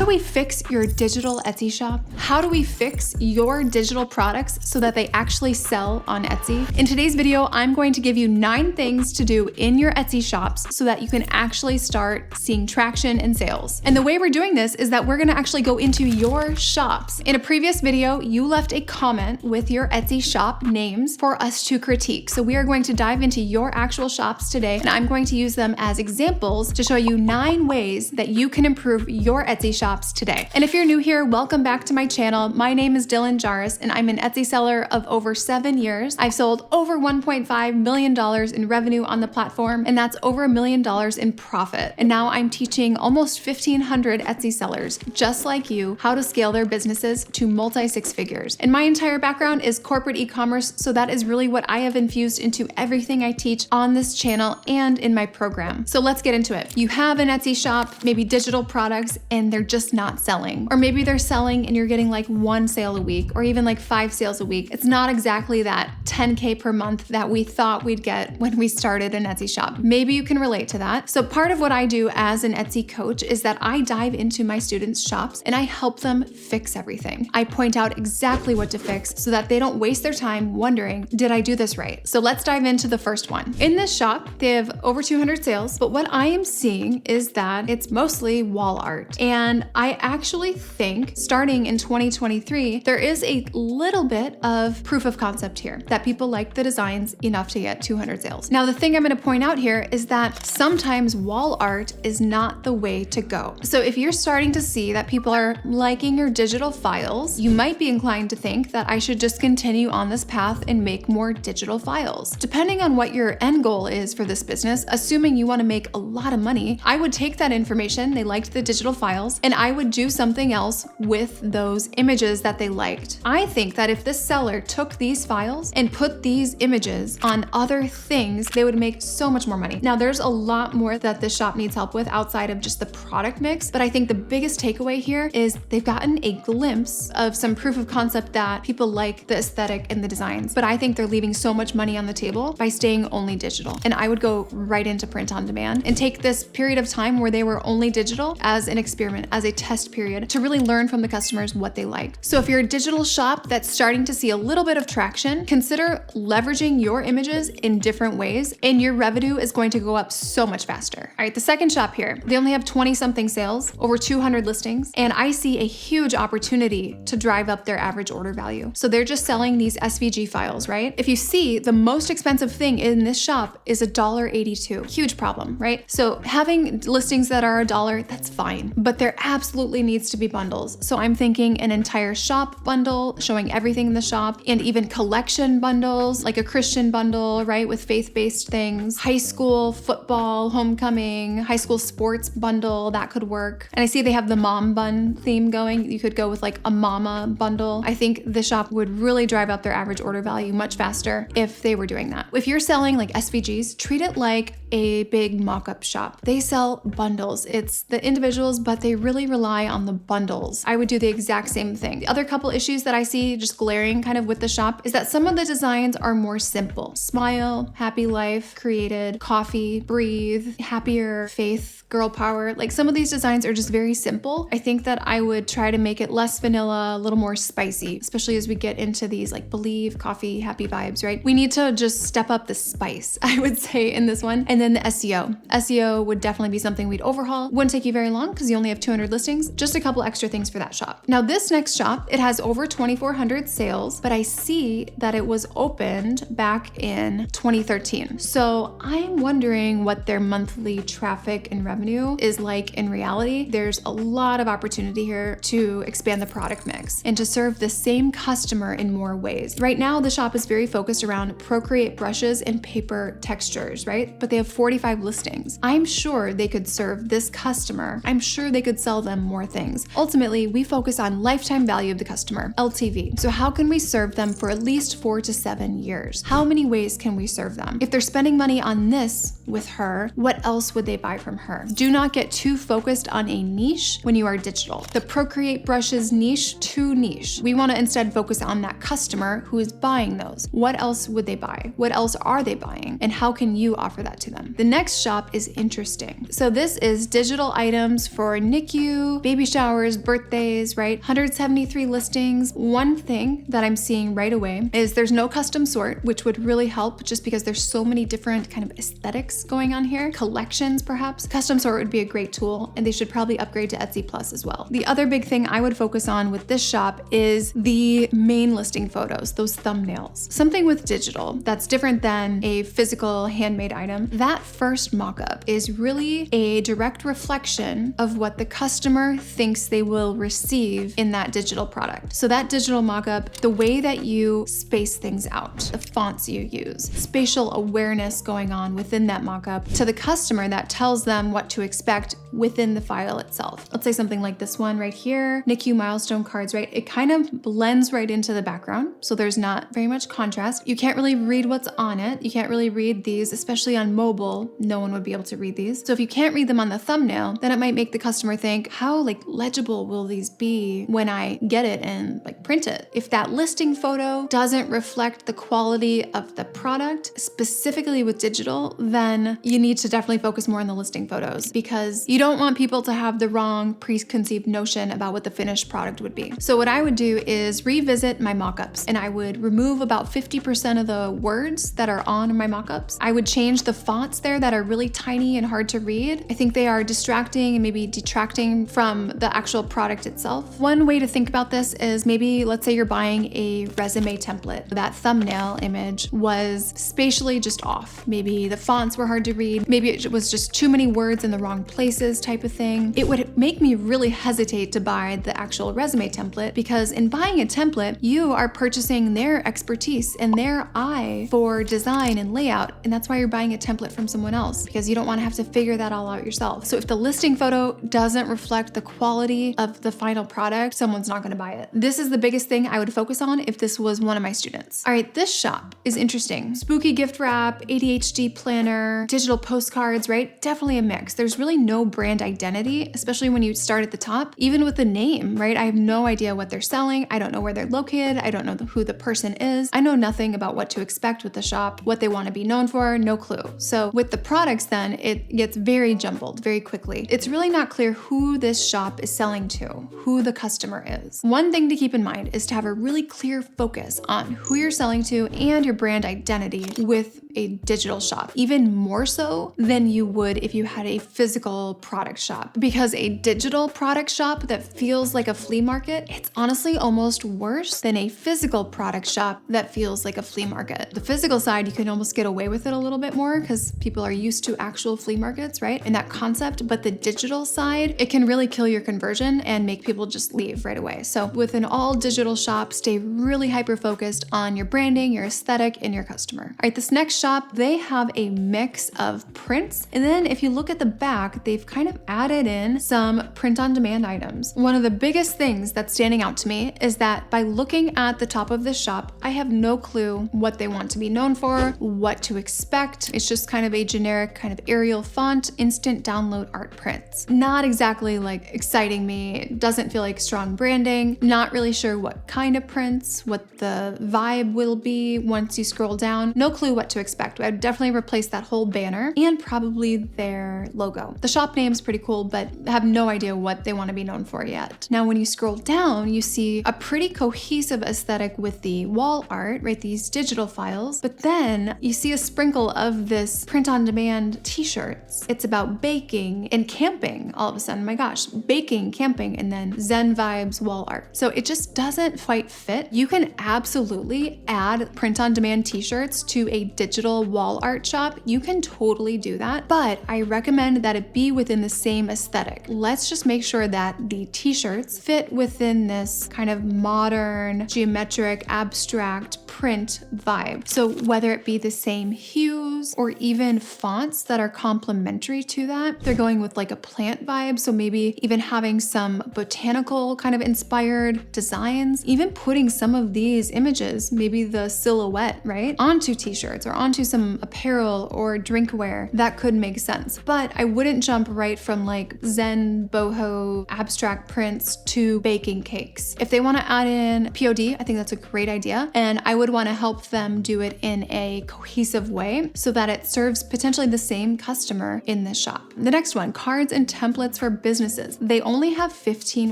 do we fix your digital Etsy shop? How do we fix your digital products so that they actually sell on Etsy? In today's video, I'm going to give you 9 things to do in your Etsy shops so that you can actually start seeing traction and sales. And the way we're doing this is that we're gonna actually go into your shops. In a previous video, you left a comment with your Etsy shop names for us to critique. So we are going to dive into your actual shops today, and I'm going to use them as examples to show you 9 ways that you can improve your Etsy shops today. And if you're new here, welcome back to my channel. My name is Dylan Jaris, and I'm an Etsy seller of over 7 years. I've sold over $1.5 million in revenue on the platform, and that's over $1 million in profit. And now I'm teaching almost 1,500 Etsy sellers, just like you, how to scale their businesses to multi-6 figures. And my entire background is corporate e-commerce, so that is really what I have infused into everything I teach on this channel and in my program. So let's get into it. You have an Etsy shop, maybe digital products, and they're just not selling. Or maybe they're selling and you're getting like 1 sale a week or even like 5 sales a week. It's not exactly that 10K per month that we thought we'd get when we started an Etsy shop. Maybe you can relate to that. So part of what I do as an Etsy coach is that I dive into my students' shops and I help them fix everything. I point out exactly what to fix so that they don't waste their time wondering, did I do this right? So let's dive into the first one. In this shop, they have over 200 sales, but what I am seeing is that it's mostly wall art. And I actually think starting in 2023, there is a little bit of proof of concept here that people like the designs enough to get 200 sales. Now, the thing I'm going to point out here is that sometimes wall art is not the way to go. So if you're starting to see that people are liking your digital files, you might be inclined to think that I should just continue on this path and make more digital files. Depending on what your end goal is for this business, assuming you want to make a lot of money, I would take that information, they liked the digital files, and I would do something else with those images that they liked. I think that if this seller took these files and put these images on other things, they would make so much more money. Now, there's a lot more that this shop needs help with outside of just the product mix, but I think the biggest takeaway here is they've gotten a glimpse of some proof of concept that people like the aesthetic and the designs, but I think they're leaving so much money on the table by staying only digital. And I would go right into print on demand and take this period of time where they were only digital as an experiment, as a test period to really learn from the customers what they like. So if you're a digital shop that's starting to see a little bit of traction, consider leveraging your images in different ways and your revenue is going to go up so much faster. All right, the second shop here, they only have 20 something sales, over 200 listings, and I see a huge opportunity to drive up their average order value. So they're just selling these SVG files, right? If you see, the most expensive thing in this shop is $1.82. Huge problem, right? So having listings that are $1, that's fine, but there absolutely needs to be bundles. So I'm thinking an entire shop bundle showing everything in the shop, and even collection bundles, like a Christian bundle, right? With faith-based things, high school football, homecoming, high school sports bundle, that could work. And I see they have the mom bun theme going. You could go with like a mama bundle. I think the shop would really drive up their average order value much faster if they were doing that. If you're selling like SVGs, treat it like a big mock-up shop. They sell bundles. It's the individuals, but they really rely on the bundles. I would do the exact same thing. The other couple issues that I see just glaring kind of with the shop is that some of the designs are more simple. Smile, happy life, created, coffee, breathe, happier, faith, girl power. Like some of these designs are just very simple. I think that I would try to make it less vanilla, a little more spicy, especially as we get into these like believe, coffee, happy vibes, right? We need to just step up the spice, I would say, in this one. And then the SEO. SEO would definitely be something we'd overhaul. Wouldn't take you very long because you only have 200 listings. Just a couple extra things for that shop. Now this next shop, it has over 2,400 sales, but I see that it was opened back in 2013. So I'm wondering what their monthly traffic and revenue is like in reality. There's a lot of opportunity here to expand the product mix and to serve the same customer in more ways. Right now, the shop is very focused around Procreate brushes and paper textures, right? But they have 45 listings. I'm sure they could serve this customer. I'm sure they could sell them more things. Ultimately, we focus on lifetime value of the customer, LTV. So how can we serve them for at least 4 to 7 years? How many ways can we serve them? If they're spending money on this with her, what else would they buy from her? Do not get too focused on a niche when you are digital. The Procreate brushes niche, too niche. We want to instead focus on that customer who is buying those. What else would they buy? What else are they buying? And how can you offer that to them? The next shop is interesting. So this is digital items for NICU 2, baby showers, birthdays, right? 173 listings. One thing that I'm seeing right away is there's no custom sort, which would really help just because there's so many different kind of aesthetics going on here. Collections, perhaps. Custom sort would be a great tool, and they should probably upgrade to Etsy Plus as well. The other big thing I would focus on with this shop is the main listing photos, those thumbnails. Something with digital that's different than a physical handmade item. That first mock-up is really a direct reflection of what the customer thinks they will receive in that digital product. So that digital mock-up, the way that you space things out, the fonts you use, spatial awareness going on within that mock-up, to the customer that tells them what to expect within the file itself. Let's say something like this one right here, NICU milestone cards, right? It kind of blends right into the background, so there's not very much contrast. You can't really read what's on it. You can't really read these, especially on mobile. No one would be able to read these. So if you can't read them on the thumbnail, then it might make the customer think, how legible will these be when I get it and print it? If that listing photo doesn't reflect the quality of the product, specifically with digital, then you need to definitely focus more on the listing photos, because you don't want people to have the wrong preconceived notion about what the finished product would be. So what I would do is revisit my mockups, and I would remove about 50% of the words that are on my mockups. I would change the fonts there that are really tiny and hard to read. I think they are distracting and maybe detracting from the actual product itself. One way to think about this is maybe, let's say you're buying a resume template. That thumbnail image was spatially just off. Maybe the fonts were hard to read. Maybe it was just too many words in the wrong places type of thing. It would make me really hesitate to buy the actual resume template, because in buying a template, you are purchasing their expertise and their eye for design and layout. And that's why you're buying a template from someone else, because you don't want to have to figure that all out yourself. So if the listing photo doesn't reflect the quality of the final product, someone's not going to buy it. This is the biggest thing I would focus on if this was one of my students. All right, this shop is interesting. Spooky gift wrap, ADHD planner, digital postcards, right? Definitely a mix. There's really no brand identity, especially when you start at the top. Even with the name, right? I have no idea what they're selling. I don't know where they're located. I don't know who the person is. I know nothing about what to expect with the shop, what they want to be known for, no clue. So with the products then, it gets very jumbled very quickly. It's really not clear who this shop is selling to, who the customer is. One thing to keep in mind is to have a really clear focus on who you're selling to and your brand identity with a digital shop, even more so than you would if you had a physical product shop. Because a digital product shop that feels like a flea market, it's honestly almost worse than a physical product shop that feels like a flea market. The physical side, you can almost get away with it a little bit more because people are used to actual flea markets, right? And that concept, but the digital side, it can really kill your conversion and make people just leave right away. So with an all digital shop, stay really hyper-focused on your branding, your aesthetic, and your customer. All right, this next shop, they have a mix of prints. And then if you look at the back, they've kind of added in some print-on-demand items. One of the biggest things that's standing out to me is that by looking at the top of this shop, I have no clue what they want to be known for, what to expect. It's just kind of a generic kind of Arial font, instant download art prints. Not exactly exciting me. It doesn't feel like strong branding. Not really sure what kind of prints, what the vibe will be once you scroll down. No clue what to expect. I would definitely replace that whole banner and probably their logo. The shop name's pretty cool, but I have no idea what they want to be known for yet. Now, when you scroll down, you see a pretty cohesive aesthetic with the wall art, right? These digital files, but then you see a sprinkle of this print-on-demand t-shirts. It's about baking and camping all of a sudden. My gosh, baking, camping, and then Zen vibes wall art. So it just doesn't quite fit. You can absolutely add print-on-demand t-shirts to a digital wall art shop. You can totally do that, but I recommend that it be within the same aesthetic. Let's just make sure that the t-shirts fit within this kind of modern, geometric, abstract print vibe. So whether it be the same hues or even fonts that are complementary to that, they're going with a plant vibe. So maybe even having some botanical kind of inspired designs, even putting some of these images, maybe the silhouette, right, onto t-shirts or onto some apparel or drinkware, that could make sense. But I wouldn't jump right from Zen, boho, abstract prints to baking cakes. If they want to add in POD, I think that's a great idea. And I would want to help them do it in a cohesive way so that it serves potentially the same customer in this shop. The next one, cards and templates for businesses. They only have 15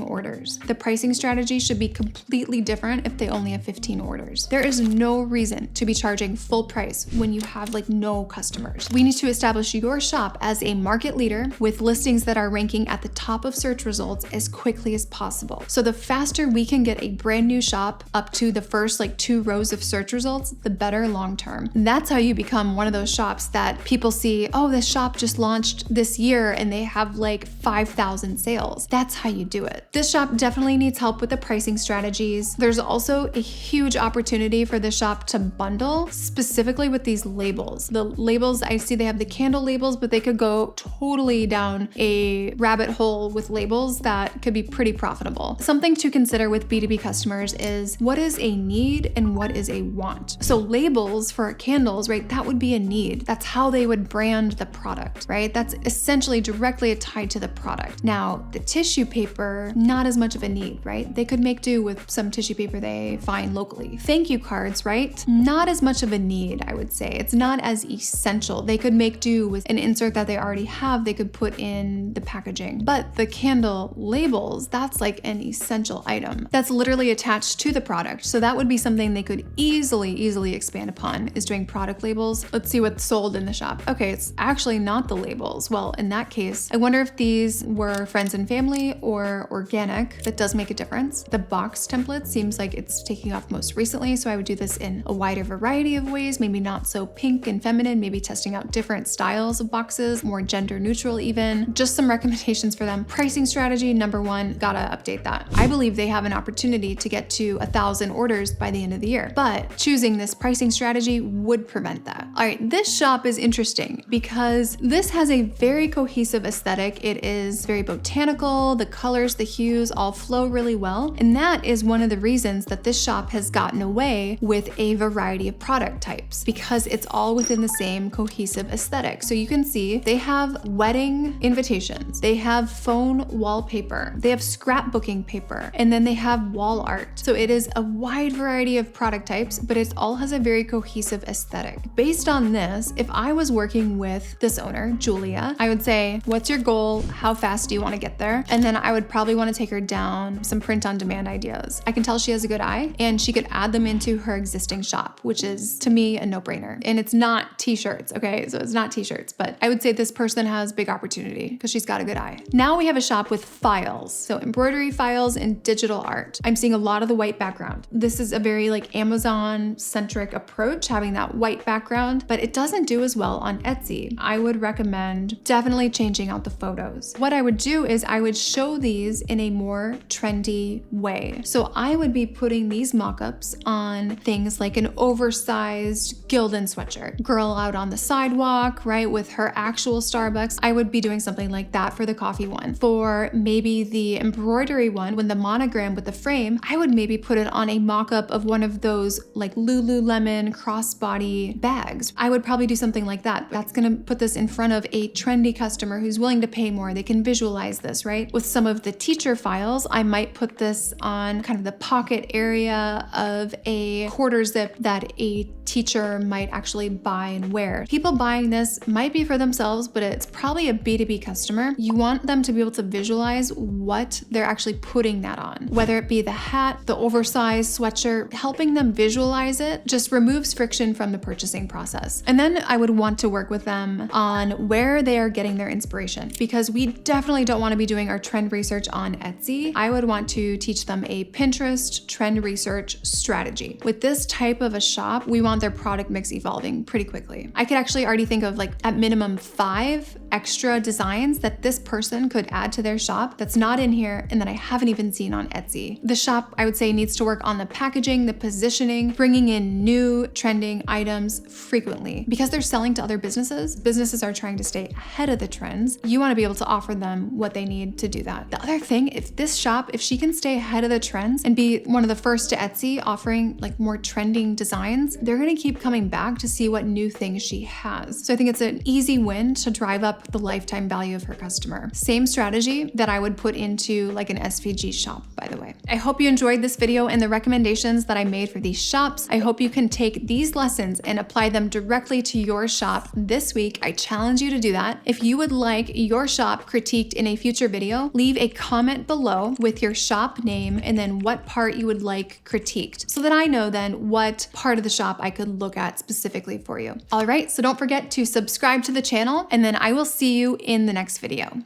orders. The pricing strategy should be completely different if they only have 15 orders. There is no reason to be charging full price when you have like no customers. We need to establish your shop as a market leader with listings that are ranking at the top of search results as quickly as possible. So the faster we can get a brand new shop up to the first like 2 rows of search results, the better long term. And that's how you become one of those shops that people see, oh, this shop just launched this year and they have like 5,000 sales. That's how you do it. This shop definitely needs help with the pricing strategies. There's also a huge opportunity for the shop to bundle, specifically with these labels. The labels, I see they have the candle labels, but they could go totally down a rabbit hole with labels that could be pretty profitable. Something to consider with B2B customers is what is a need and what is a want. So labels for candles, right? That would be a need. That's how they would brand the product, right? That's essentially directly tied to the product. Now, the tissue paper, not as much of a need, right? They could make do with some tissue paper they find locally. Thank you cards, right? Not as much of a need, I would say. It's not as essential. They could make do with an insert that they already have. They could put in the packaging. But the candle labels, that's like an essential item. That's literally attached to the product. So that would be something they could easily expand upon, is doing product labels. Let's see what's sold in the shop. Okay, it's actually not the labels. Well, in that case, I wonder if these were friends and family or organic. That does make a difference. The box template seems like it's taking off most recently, so I would do this in a wider variety of ways, maybe not so pink and feminine, maybe testing out different styles of boxes, more gender neutral even. Just some recommendations for them. Pricing strategy, number 1, gotta update that. I believe they have an opportunity to get to 1,000 orders by the end of the year, but choosing this pricing strategy would prevent that. All right, this shop is interesting because this has a very cohesive aesthetic. It is very botanical. The colors, the hues all flow really well. And that is one of the reasons that this shop has gotten away with a variety of product types, because it's all within the same cohesive aesthetic. So you can see they have wedding invitations, they have phone wallpaper, they have scrapbooking paper, and then they have wall art. So it is a wide variety of product types, but it all has a very cohesive aesthetic. Based on this, if I was working with this owner, Julia, I would say, what's your goal? How fast do you want to get there? And then I would probably want to take her down some print on demand ideas. I can tell she has a good eye and she could add them into her existing shop, which is to me a no-brainer. And it's not t-shirts, okay? So it's not t-shirts, but I would say this person has big opportunity because she's got a good eye. Now we have a shop with files. So embroidery files and digital art. I'm seeing a lot of the white background. This is a very like Amazon-centric approach, having that white background, but it doesn't do as well on Etsy. I would recommend definitely changing out the photos. What I would do is I would show these in a more trendy way. So I would be putting these mock-ups on things like an oversized Gildan sweatshirt. Girl out on the sidewalk, right, with her actual Starbucks. I would be doing something like that for the coffee one. For maybe the embroidery one, when the monogram with the frame, I would maybe put it on a mock-up of one of those like Lululemon crossbody bags. I would probably do something like that. That's gonna put this in front of a trendy customer who's willing to pay more. They can visualize this, right? With some of the teacher files, I might put this on kind of the pocket area of a quarter zip that a teacher might actually buy and wear. People buying this might be for themselves, but it's probably a B2B customer. You want them to be able to visualize what they're actually putting that on, whether it be the hat, the oversized sweatshirt. Helping them visualize it just removes friction from the purchasing process. And then I would want to work with them on where they are getting their inspiration, because we definitely don't want to be doing our trend research on Etsy. I would want to teach them a Pinterest trend research strategy. With this type of a shop, we want their product mix evolving pretty quickly. I could actually already think of like at minimum 5 extra designs that this person could add to their shop that's not in here and that I haven't even seen on Etsy. The shop, I would say, needs to work on the packaging, the positioning, bringing in new trending items frequently. Because they're selling to other businesses, businesses are trying to stay ahead of the trends. You want to be able to offer them what they need to do that. The other thing, if this shop, if she can stay ahead of the trends and be one of the first to Etsy offering like more trending designs, they're going to keep coming back to see what new things she has. So I think it's an easy win to drive up the lifetime value of her customer. Same strategy that I would put into like an SVG shop, by the way. I hope you enjoyed this video and the recommendations that I made for these shops. I hope you can take these lessons and apply them directly to your shop this week. I challenge you to do that. If you would like your shop critiqued in a future video, leave a comment below with your shop name and then what part you would like critiqued so that I know then what part of the shop I could look at specifically for you. All right, so don't forget to subscribe to the channel and then I will see you in the next video.